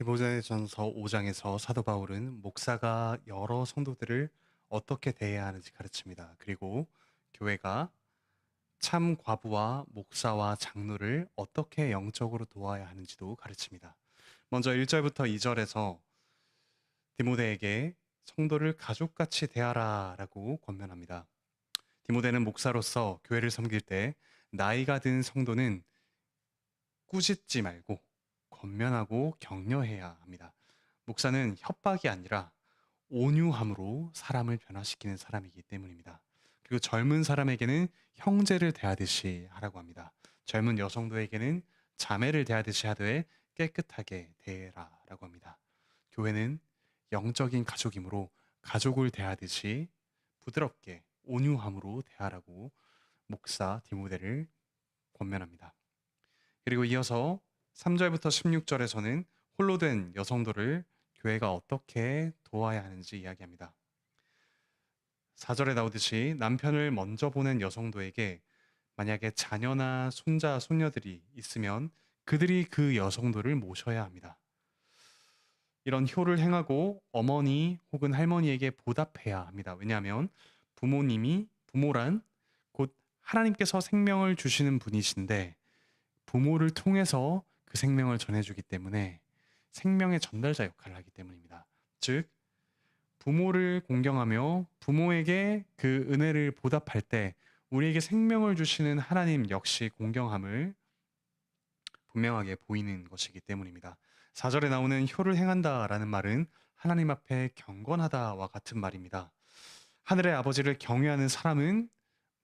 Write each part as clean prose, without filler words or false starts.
디모데전서 5장에서 사도 바울은 목사가 여러 성도들을 어떻게 대해야 하는지 가르칩니다. 그리고 교회가 참 과부와 목사와 장로를 어떻게 영적으로 도와야 하는지도 가르칩니다. 먼저 1절부터 2절에서 디모데에게 성도를 가족같이 대하라 라고 권면합니다. 디모데는 목사로서 교회를 섬길 때 나이가 든 성도는 꾸짖지 말고 권면하고 격려해야 합니다. 목사는 협박이 아니라 온유함으로 사람을 변화시키는 사람이기 때문입니다. 그리고 젊은 사람에게는 형제를 대하듯이 하라고 합니다. 젊은 여성도에게는 자매를 대하듯이 하되 깨끗하게 대해라라고 합니다. 교회는 영적인 가족이므로 가족을 대하듯이 부드럽게 온유함으로 대하라고 목사 디모데를 권면합니다. 그리고 이어서 3절부터 16절에서는 홀로 된 여성도를 교회가 어떻게 도와야 하는지 이야기합니다. 4절에 나오듯이 남편을 먼저 보낸 여성도에게 만약에 자녀나 손자, 손녀들이 있으면 그들이 그 여성도를 모셔야 합니다. 이런 효를 행하고 어머니 혹은 할머니에게 보답해야 합니다. 왜냐하면 부모란 곧 하나님께서 생명을 주시는 분이신데 부모를 통해서 그 생명을 전해주기 때문에 생명의 전달자 역할을 하기 때문입니다. 즉, 부모를 공경하며 부모에게 그 은혜를 보답할 때 우리에게 생명을 주시는 하나님 역시 공경함을 분명하게 보이는 것이기 때문입니다. 4절에 나오는 효를 행한다라는 말은 하나님 앞에 경건하다와 같은 말입니다. 하늘의 아버지를 경외하는 사람은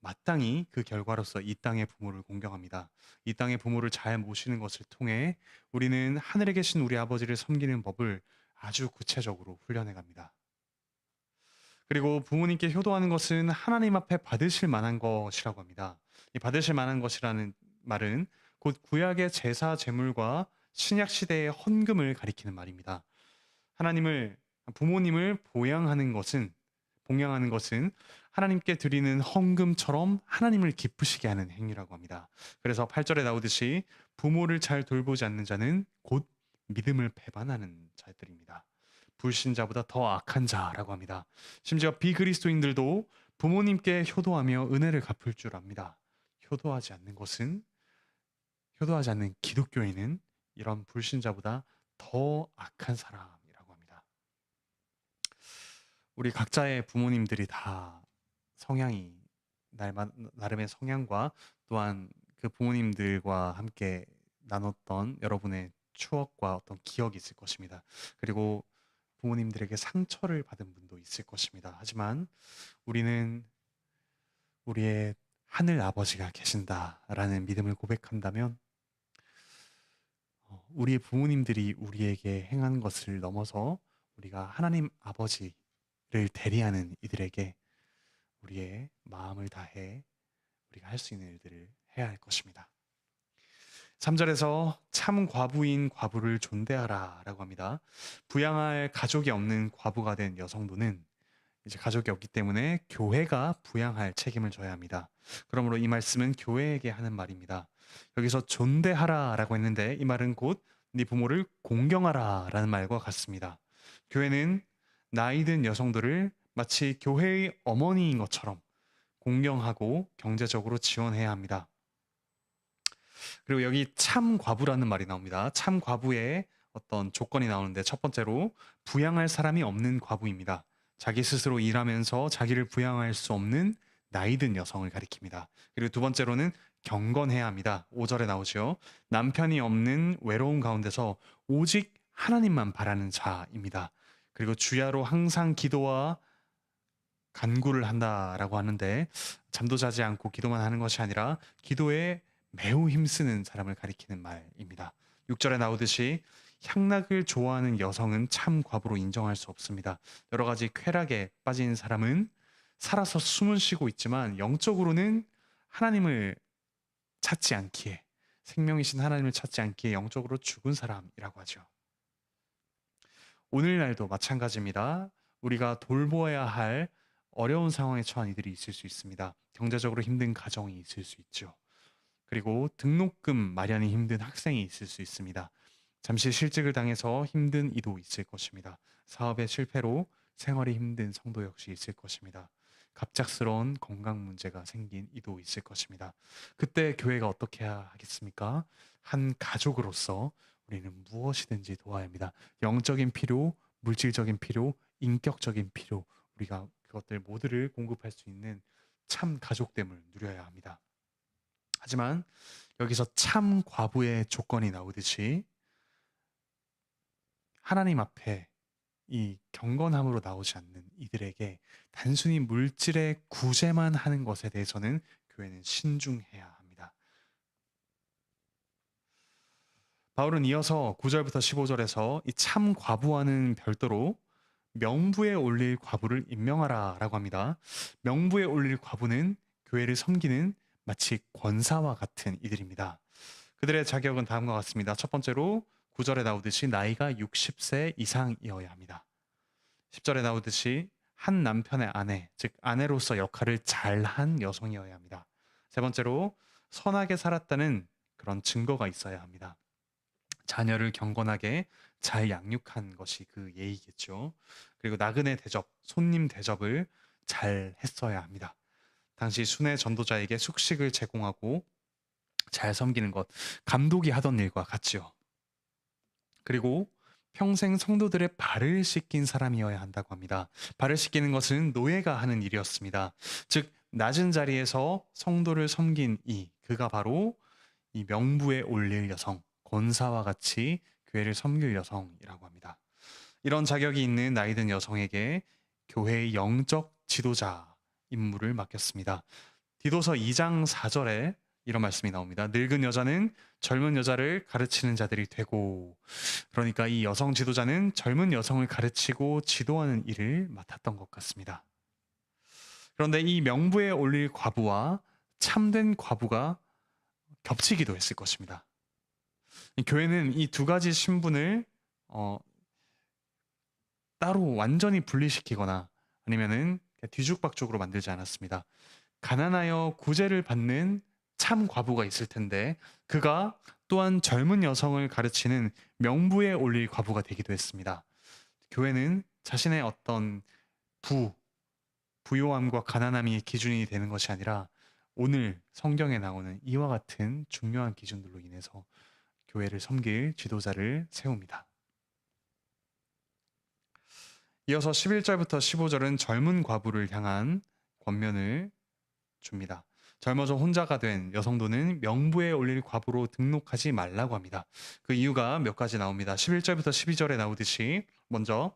마땅히 그 결과로서 이 땅의 부모를 공경합니다. 이 땅의 부모를 잘 모시는 것을 통해 우리는 하늘에 계신 우리 아버지를 섬기는 법을 아주 구체적으로 훈련해 갑니다. 그리고 부모님께 효도하는 것은 하나님 앞에 받으실 만한 것이라고 합니다. 이 받으실 만한 것이라는 말은 곧 구약의 제사 제물과 신약 시대의 헌금을 가리키는 말입니다. 하나님을 부모님을 봉양하는 것은 하나님께 드리는 헌금처럼 하나님을 기쁘시게 하는 행위라고 합니다. 그래서 8절에 나오듯이 부모를 잘 돌보지 않는 자는 곧 믿음을 배반하는 자들입니다. 불신자보다 더 악한 자라고 합니다. 심지어 비그리스도인들도 부모님께 효도하며 은혜를 갚을 줄 압니다. 효도하지 않는 것은 효도하지 않는 기독교인은 이런 불신자보다 더 악한 사람이라고 합니다. 우리 각자의 부모님들이 다 성향이 나름의 성향과 또한 그 부모님들과 함께 나눴던 여러분의 추억과 어떤 기억이 있을 것입니다. 그리고 부모님들에게 상처를 받은 분도 있을 것입니다. 하지만 우리는 우리의 하늘 아버지가 계신다라는 믿음을 고백한다면 우리의 부모님들이 우리에게 행한 것을 넘어서 우리가 하나님 아버지를 대리하는 이들에게 우리의 마음을 다해 우리가 할 수 있는 일들을 해야 할 것입니다. 3절에서 참 과부인 과부를 존대하라 라고 합니다. 부양할 가족이 없는 과부가 된 여성도는 이제 가족이 없기 때문에 교회가 부양할 책임을 져야 합니다. 그러므로 이 말씀은 교회에게 하는 말입니다. 여기서 존대하라 라고 했는데 이 말은 곧 네 부모를 공경하라 라는 말과 같습니다. 교회는 나이 든 여성들을 마치 교회의 어머니인 것처럼 공경하고 경제적으로 지원해야 합니다. 그리고 여기 참 과부라는 말이 나옵니다. 참 과부의 어떤 조건이 나오는데 첫 번째로 부양할 사람이 없는 과부입니다. 자기 스스로 일하면서 자기를 부양할 수 없는 나이든 여성을 가리킵니다. 그리고 두 번째로는 경건해야 합니다. 5절에 나오죠. 남편이 없는 외로움 가운데서 오직 하나님만 바라는 자입니다. 그리고 주야로 항상 기도와 간구를 한다라고 하는데 잠도 자지 않고 기도만 하는 것이 아니라 기도에 매우 힘쓰는 사람을 가리키는 말입니다. 6절에 나오듯이 향락을 좋아하는 여성은 참 과부로 인정할 수 없습니다. 여러 가지 쾌락에 빠진 사람은 살아서 숨을 쉬고 있지만 영적으로는 하나님을 찾지 않기에 생명이신 하나님을 찾지 않기에 영적으로 죽은 사람이라고 하죠. 오늘날도 마찬가지입니다. 우리가 돌보아야 할 어려운 상황에 처한 이들이 있을 수 있습니다. 경제적으로 힘든 가정이 있을 수 있죠. 그리고 등록금 마련이 힘든 학생이 있을 수 있습니다. 잠시 실직을 당해서 힘든 이도 있을 것입니다. 사업의 실패로 생활이 힘든 성도 역시 있을 것입니다. 갑작스러운 건강 문제가 생긴 이도 있을 것입니다. 그때 교회가 어떻게 해야 하겠습니까? 한 가족으로서 우리는 무엇이든지 도와야 합니다. 영적인 필요, 물질적인 필요, 인격적인 필요, 우리가 그것들 모두를 공급할 수 있는 참 가족됨을 누려야 합니다. 하지만 여기서 참 과부의 조건이 나오듯이 하나님 앞에 이 경건함으로 나오지 않는 이들에게 단순히 물질의 구제만 하는 것에 대해서는 교회는 신중해야 합니다. 바울은 이어서 9절부터 15절에서 이 참 과부와는 별도로 명부에 올릴 과부를 임명하라 라고 합니다. 명부에 올릴 과부는 교회를 섬기는 마치 권사와 같은 이들입니다. 그들의 자격은 다음과 같습니다. 첫 번째로 9절에 나오듯이 나이가 60세 이상이어야 합니다. 10절에 나오듯이 한 남편의 아내, 즉 아내로서 역할을 잘한 여성이어야 합니다. 세 번째로 선하게 살았다는 그런 증거가 있어야 합니다. 자녀를 경건하게 잘 양육한 것이 그 예의겠죠. 그리고 나그네 대접, 손님 대접을 잘 했어야 합니다. 당시 순회 전도자에게 숙식을 제공하고 잘 섬기는 것, 감독이 하던 일과 같지요. 그리고 평생 성도들의 발을 씻긴 사람이어야 한다고 합니다. 발을 씻기는 것은 노예가 하는 일이었습니다. 즉 낮은 자리에서 성도를 섬긴 그가 바로 이 명부에 올릴 여성, 권사와 같이 교회를 섬길 여성이라고 합니다. 이런 자격이 있는 나이든 여성에게 교회의 영적 지도자 임무를 맡겼습니다. 디도서 2장 4절에 이런 말씀이 나옵니다. 늙은 여자는 젊은 여자를 가르치는 자들이 되고, 그러니까 이 여성 지도자는 젊은 여성을 가르치고 지도하는 일을 맡았던 것 같습니다. 그런데 이 명부에 올릴 과부와 참된 과부가 겹치기도 했을 것입니다. 이 교회는 이 두 가지 신분을 따로 완전히 분리시키거나 아니면은 뒤죽박죽으로 만들지 않았습니다. 가난하여 구제를 받는 참 과부가 있을 텐데 그가 또한 젊은 여성을 가르치는 명부에 올릴 과부가 되기도 했습니다. 교회는 자신의 어떤 부요함과 가난함이 기준이 되는 것이 아니라 오늘 성경에 나오는 이와 같은 중요한 기준들로 인해서 교회를 섬길 지도자를 세웁니다. 이어서 11절부터 15절은 젊은 과부를 향한 권면을 줍니다. 젊어서 혼자가 된 여성도는 명부에 올릴 과부로 등록하지 말라고 합니다. 그 이유가 몇 가지 나옵니다. 11절부터 12절에 나오듯이 먼저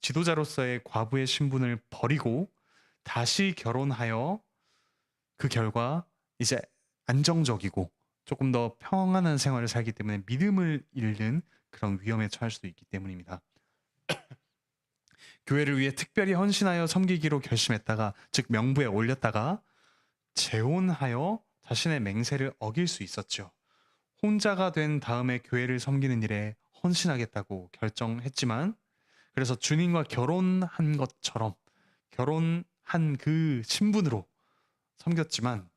지도자로서의 과부의 신분을 버리고 다시 결혼하여 그 결과 이제 안정적이고 조금 더 평안한 생활을 살기 때문에 믿음을 잃는 그런 위험에 처할 수도 있기 때문입니다. 교회를 위해 특별히 헌신하여 섬기기로 결심했다가 즉 명부에 올렸다가 재혼하여 자신의 맹세를 어길 수 있었죠. 혼자가 된 다음에 교회를 섬기는 일에 헌신하겠다고 결정했지만 그래서 주님과 결혼한 것처럼 결혼한 그 신분으로 섬겼지만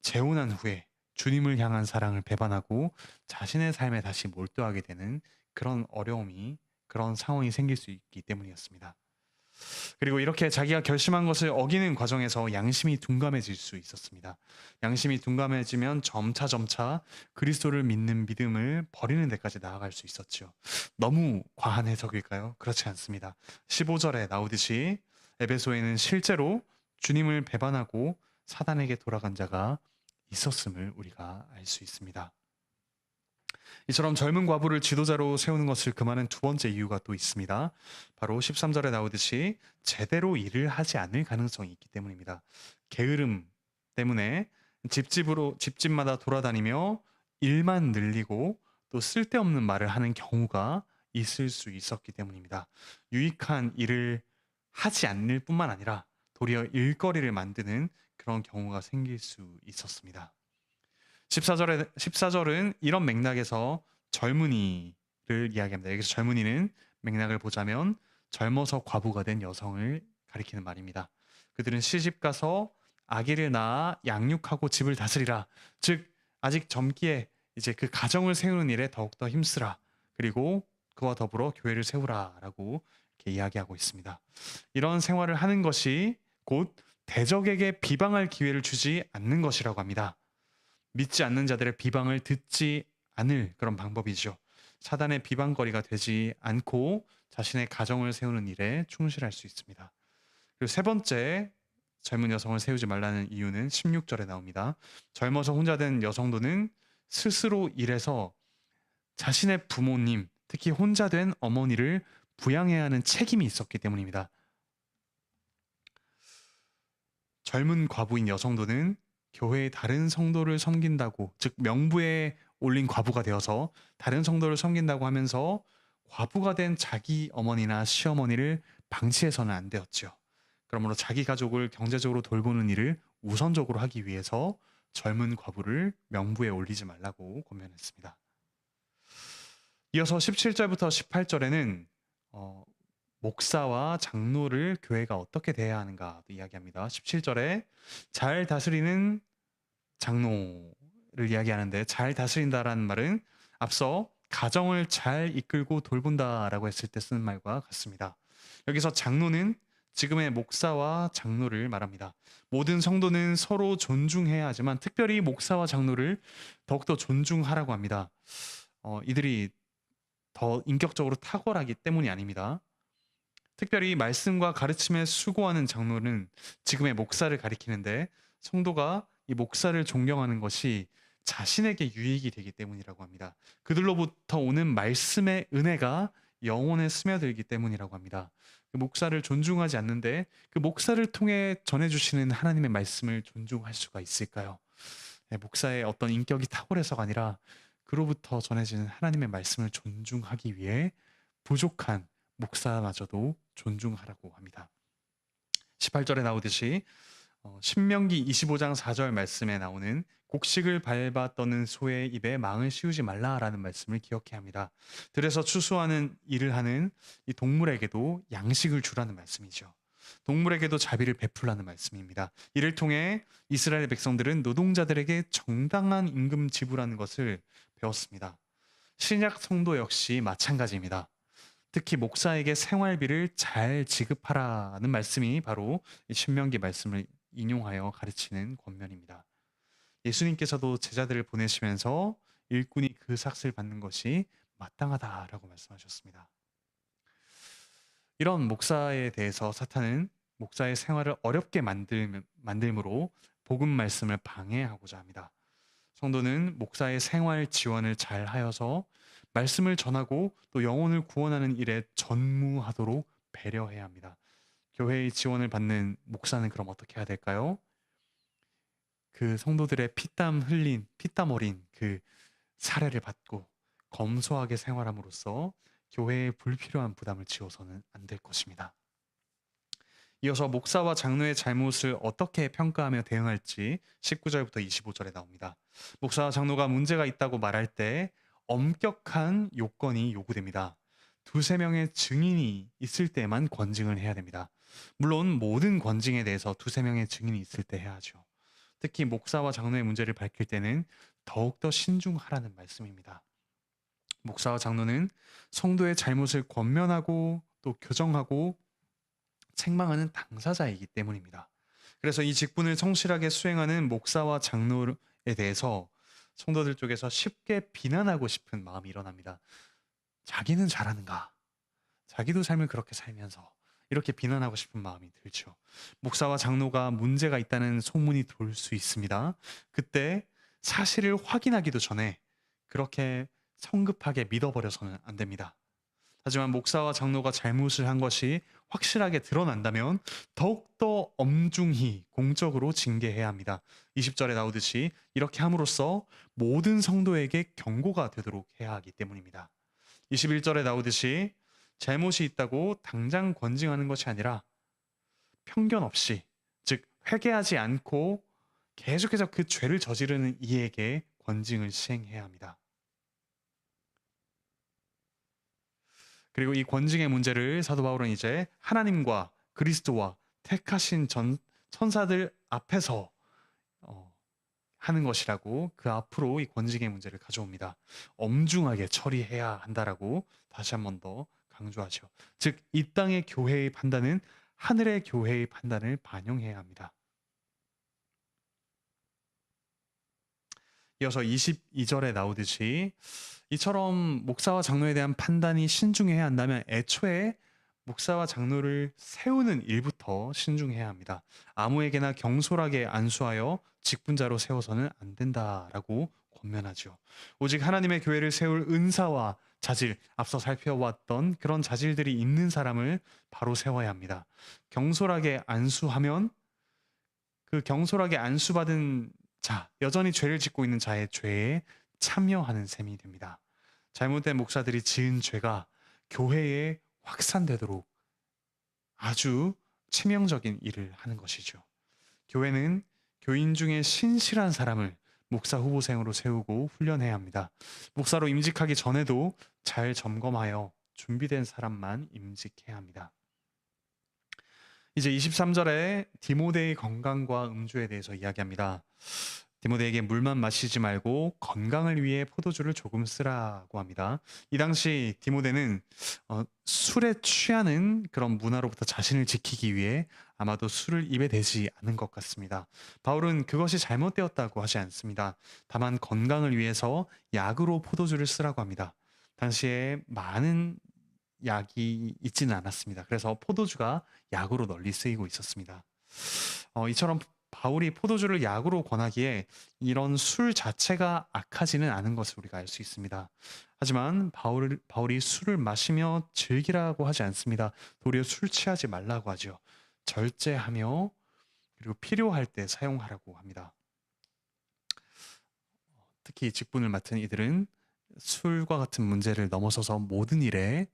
재혼한 후에 주님을 향한 사랑을 배반하고 자신의 삶에 다시 몰두하게 되는 그런 어려움이 그런 상황이 생길 수 있기 때문이었습니다. 그리고 이렇게 자기가 결심한 것을 어기는 과정에서 양심이 둔감해질 수 있었습니다. 양심이 둔감해지면 점차 그리스도를 믿는 믿음을 버리는 데까지 나아갈 수 있었죠. 너무 과한 해석일까요? 그렇지 않습니다. 15절에 나오듯이 에베소에는 실제로 주님을 배반하고 사단에게 돌아간 자가 있었음을 우리가 알 수 있습니다. 이처럼 젊은 과부를 지도자로 세우는 것을 금하는 두 번째 이유가 또 있습니다. 바로 13절에 나오듯이 제대로 일을 하지 않을 가능성이 있기 때문입니다. 게으름 때문에 집집마다 돌아다니며 일만 늘리고 또 쓸데없는 말을 하는 경우가 있을 수 있었기 때문입니다. 유익한 일을 하지 않을 뿐만 아니라 도리어 일거리를 만드는 그런 경우가 생길 수 있었습니다. 14절은 이런 맥락에서 젊은이를 이야기합니다. 여기서 젊은이는 맥락을 보자면 젊어서 과부가 된 여성을 가리키는 말입니다. 그들은 시집가서 아기를 낳아 양육하고 집을 다스리라. 즉 아직 젊기에 이제 그 가정을 세우는 일에 더욱더 힘쓰라. 그리고 그와 더불어 교회를 세우라라고 이렇게 이야기하고 있습니다. 이런 생활을 하는 것이 곧 대적에게 비방할 기회를 주지 않는 것이라고 합니다. 믿지 않는 자들의 비방을 듣지 않을 그런 방법이죠. 사단의 비방거리가 되지 않고 자신의 가정을 세우는 일에 충실할 수 있습니다. 그리고 세 번째, 젊은 여성을 세우지 말라는 이유는 16절에 나옵니다. 젊어서 혼자 된 여성도는 스스로 일해서 자신의 부모님, 특히 혼자 된 어머니를 부양해야 하는 책임이 있었기 때문입니다. 젊은 과부인 여성도는 교회의 다른 성도를 섬긴다고, 즉 명부에 올린 과부가 되어서 다른 성도를 섬긴다고 하면서 과부가 된 자기 어머니나 시어머니를 방치해서는 안 되었죠. 그러므로 자기 가족을 경제적으로 돌보는 일을 우선적으로 하기 위해서 젊은 과부를 명부에 올리지 말라고 권면했습니다. 이어서 17절부터 18절에는 목사와 장로를 교회가 어떻게 대해야 하는가 이야기합니다. 17절에 잘 다스리는 장로를 이야기하는데, 잘 다스린다라는 말은 앞서 가정을 잘 이끌고 돌본다라고 했을 때 쓰는 말과 같습니다. 여기서 장로는 지금의 목사와 장로를 말합니다. 모든 성도는 서로 존중해야 하지만 특별히 목사와 장로를 더욱더 존중하라고 합니다. 이들이 더 인격적으로 탁월하기 때문이 아닙니다. 특별히 말씀과 가르침에 수고하는 장로는 지금의 목사를 가리키는데, 성도가 이 목사를 존경하는 것이 자신에게 유익이 되기 때문이라고 합니다. 그들로부터 오는 말씀의 은혜가 영혼에 스며들기 때문이라고 합니다. 그 목사를 존중하지 않는데 그 목사를 통해 전해주시는 하나님의 말씀을 존중할 수가 있을까요? 목사의 어떤 인격이 탁월해서가 아니라 그로부터 전해지는 하나님의 말씀을 존중하기 위해 부족한 목사마저도 존중하라고 합니다. 18절에 나오듯이 신명기 25장 4절 말씀에 나오는 곡식을 밟아 떠는 소의 입에 망을 씌우지 말라라는 말씀을 기억해야 합니다. 들에서 추수하는 일을 하는 이 동물에게도 양식을 주라는 말씀이죠. 동물에게도 자비를 베풀라는 말씀입니다. 이를 통해 이스라엘 백성들은 노동자들에게 정당한 임금 지불하는 것을 배웠습니다. 신약 성도 역시 마찬가지입니다. 특히 목사에게 생활비를 잘 지급하라는 말씀이 바로 신명기 말씀을 인용하여 가르치는 권면입니다. 예수님께서도 제자들을 보내시면서 일꾼이 그 삭을 받는 것이 마땅하다라고 말씀하셨습니다. 이런 목사에 대해서 사탄은 목사의 생활을 어렵게 만들므로 복음 말씀을 방해하고자 합니다. 성도는 목사의 생활 지원을 잘 하여서 말씀을 전하고 또 영혼을 구원하는 일에 전무하도록 배려해야 합니다. 교회의 지원을 받는 목사는 그럼 어떻게 해야 될까요? 그 성도들의 피땀 어린 그 사례를 받고 검소하게 생활함으로써 교회에 불필요한 부담을 지어서는 안 될 것입니다. 이어서 목사와 장로의 잘못을 어떻게 평가하며 대응할지 19절부터 25절에 나옵니다. 목사와 장로가 문제가 있다고 말할 때 엄격한 요건이 요구됩니다. 두세 명의 증인이 있을 때만 권징을 해야 됩니다. 물론 모든 권징에 대해서 두세 명의 증인이 있을 때 해야죠. 특히 목사와 장로의 문제를 밝힐 때는 더욱더 신중하라는 말씀입니다. 목사와 장로는 성도의 잘못을 권면하고 또 교정하고 책망하는 당사자이기 때문입니다. 그래서 이 직분을 성실하게 수행하는 목사와 장로에 대해서 성도들 쪽에서 쉽게 비난하고 싶은 마음이 일어납니다. 자기는 잘하는가? 자기도 삶을 그렇게 살면서 이렇게 비난하고 싶은 마음이 들죠. 목사와 장로가 문제가 있다는 소문이 돌 수 있습니다. 그때 사실을 확인하기도 전에 그렇게 성급하게 믿어버려서는 안 됩니다. 하지만 목사와 장로가 잘못을 한 것이 확실하게 드러난다면 더욱더 엄중히 공적으로 징계해야 합니다. 20절에 나오듯이 이렇게 함으로써 모든 성도에게 경고가 되도록 해야 하기 때문입니다. 21절에 나오듯이 잘못이 있다고 당장 권징하는 것이 아니라 편견 없이, 즉 회개하지 않고 계속해서 그 죄를 저지르는 이에게 권징을 시행해야 합니다. 그리고 이 권징의 문제를 사도 바울은 이제 하나님과 그리스도와 택하신 천사들 앞에서 하는 것이라고 그 앞으로 이 권징의 문제를 가져옵니다. 엄중하게 처리해야 한다라고 다시 한 번 더 강조하죠. 즉, 이 땅의 교회의 판단은 하늘의 교회의 판단을 반영해야 합니다. 이어서 22절에 나오듯이 이처럼 목사와 장로에 대한 판단이 신중해야 한다면 애초에 목사와 장로를 세우는 일부터 신중해야 합니다. 아무에게나 경솔하게 안수하여 직분자로 세워서는 안 된다라고 권면하죠. 오직 하나님의 교회를 세울 은사와 자질, 앞서 살펴왔던 그런 자질들이 있는 사람을 바로 세워야 합니다. 경솔하게 안수하면 그 경솔하게 안수받은 자, 여전히 죄를 짓고 있는 자의 죄에 참여하는 셈이 됩니다. 잘못된 목사들이 지은 죄가 교회에 확산되도록 아주 치명적인 일을 하는 것이죠. 교회는 교인 중에 신실한 사람을 목사 후보생으로 세우고 훈련해야 합니다. 목사로 임직하기 전에도 잘 점검하여 준비된 사람만 임직해야 합니다. 이제 23절에 디모데의 건강과 음주에 대해서 이야기합니다. 디모데에게 물만 마시지 말고 건강을 위해 포도주를 조금 쓰라고 합니다. 이 당시 디모데는 술에 취하는 그런 문화로부터 자신을 지키기 위해 아마도 술을 입에 대지 않은 것 같습니다. 바울은 그것이 잘못되었다고 하지 않습니다. 다만 건강을 위해서 약으로 포도주를 쓰라고 합니다. 당시에 많은 약이 있지는 않았습니다. 그래서 포도주가 약으로 널리 쓰이고 있었습니다. 이처럼 바울이 포도주를 약으로 권하기에 이런 술 자체가 악하지는 않은 것을 우리가 알 수 있습니다. 하지만 바울이 술을 마시며 즐기라고 하지 않습니다. 도리어 술 취하지 말라고 하죠. 절제하며 그리고 필요할 때 사용하라고 합니다. 특히 직분을 맡은 이들은 술과 같은 문제를 넘어서서 모든 일에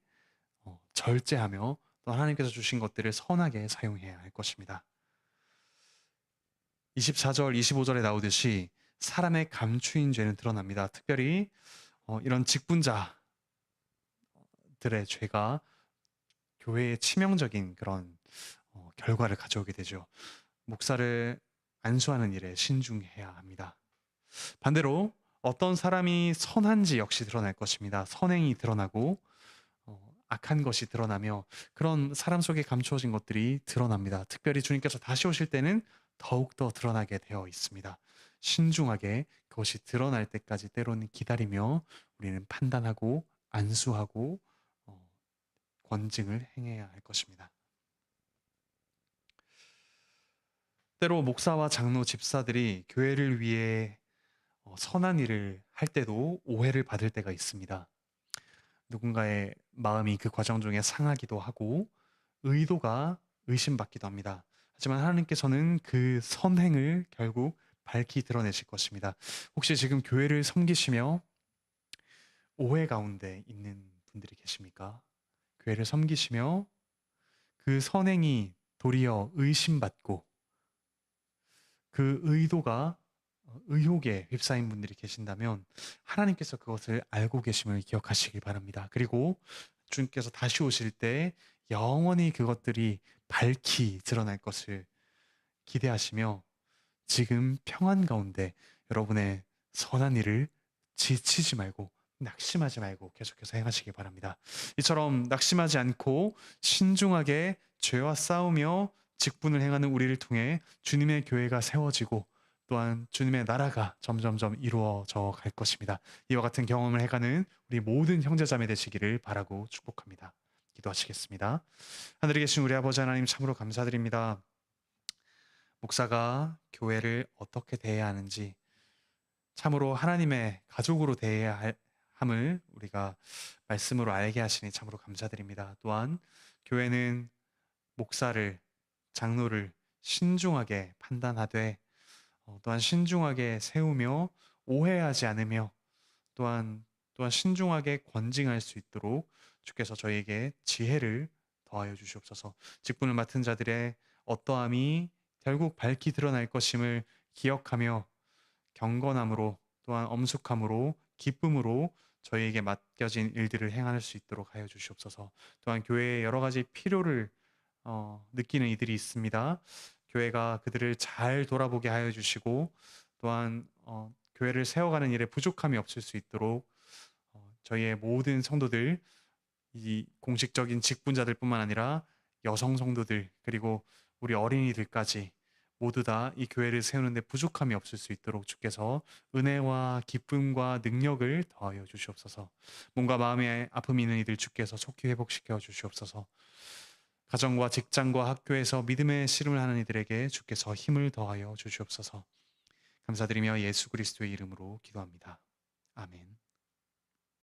절제하며 또 하나님께서 주신 것들을 선하게 사용해야 할 것입니다. 24절, 25절에 나오듯이 사람의 감추인 죄는 드러납니다. 특별히 이런 직분자들의 죄가 교회에 치명적인 그런 결과를 가져오게 되죠. 목사를 안수하는 일에 신중해야 합니다. 반대로 어떤 사람이 선한지 역시 드러날 것입니다. 선행이 드러나고 악한 것이 드러나며 그런 사람 속에 감추어진 것들이 드러납니다. 특별히 주님께서 다시 오실 때는 더욱더 드러나게 되어 있습니다. 신중하게 그것이 드러날 때까지 때로는 기다리며 우리는 판단하고 안수하고 권징을 행해야 할 것입니다. 때로 목사와 장로, 집사들이 교회를 위해 선한 일을 할 때도 오해를 받을 때가 있습니다. 누군가의 마음이 그 과정 중에 상하기도 하고 의도가 의심받기도 합니다. 하지만 하나님께서는 그 선행을 결국 밝히 드러내실 것입니다. 혹시 지금 교회를 섬기시며 오해 가운데 있는 분들이 계십니까? 교회를 섬기시며 그 선행이 도리어 의심받고 그 의도가 의혹에 휩싸인 분들이 계신다면 하나님께서 그것을 알고 계심을 기억하시길 바랍니다. 그리고 주님께서 다시 오실 때 영원히 그것들이 밝히 드러날 것을 기대하시며 지금 평안 가운데 여러분의 선한 일을 지치지 말고 낙심하지 말고 계속해서 행하시기 바랍니다. 이처럼 낙심하지 않고 신중하게 죄와 싸우며 직분을 행하는 우리를 통해 주님의 교회가 세워지고 또한 주님의 나라가 점점점 이루어져 갈 것입니다. 이와 같은 경험을 해가는 우리 모든 형제자매 되시기를 바라고 축복합니다. 기도하시겠습니다. 하늘에 계신 우리 아버지 하나님 참으로 감사드립니다. 목사가 교회를 어떻게 대해야 하는지 참으로 하나님의 가족으로 대해야 함을 우리가 말씀으로 알게 하시니 참으로 감사드립니다. 또한 교회는 목사를, 장로를 신중하게 판단하되 또한 신중하게 세우며 오해하지 않으며 또한 신중하게 권징할 수 있도록 주께서 저희에게 지혜를 더하여 주시옵소서. 직분을 맡은 자들의 어떠함이 결국 밝히 드러날 것임을 기억하며 경건함으로 또한 엄숙함으로 기쁨으로 저희에게 맡겨진 일들을 행할 수 있도록 하여 주시옵소서. 또한 교회에 여러 가지 필요를 느끼는 이들이 있습니다. 교회가 그들을 잘 돌아보게 하여 주시고 또한 교회를 세워가는 일에 부족함이 없을 수 있도록 저희의 모든 성도들, 이 공식적인 직분자들뿐만 아니라 여성 성도들 그리고 우리 어린이들까지 모두 다 이 교회를 세우는 데 부족함이 없을 수 있도록 주께서 은혜와 기쁨과 능력을 더하여 주시옵소서. 몸과 마음에 아픔이 있는 이들 주께서 속히 회복시켜 주시옵소서. 가정과 직장과 학교에서 믿음의 씨름을 하는 이들에게 주께서 힘을 더하여 주시옵소서. 감사드리며 예수 그리스도의 이름으로 기도합니다. 아멘.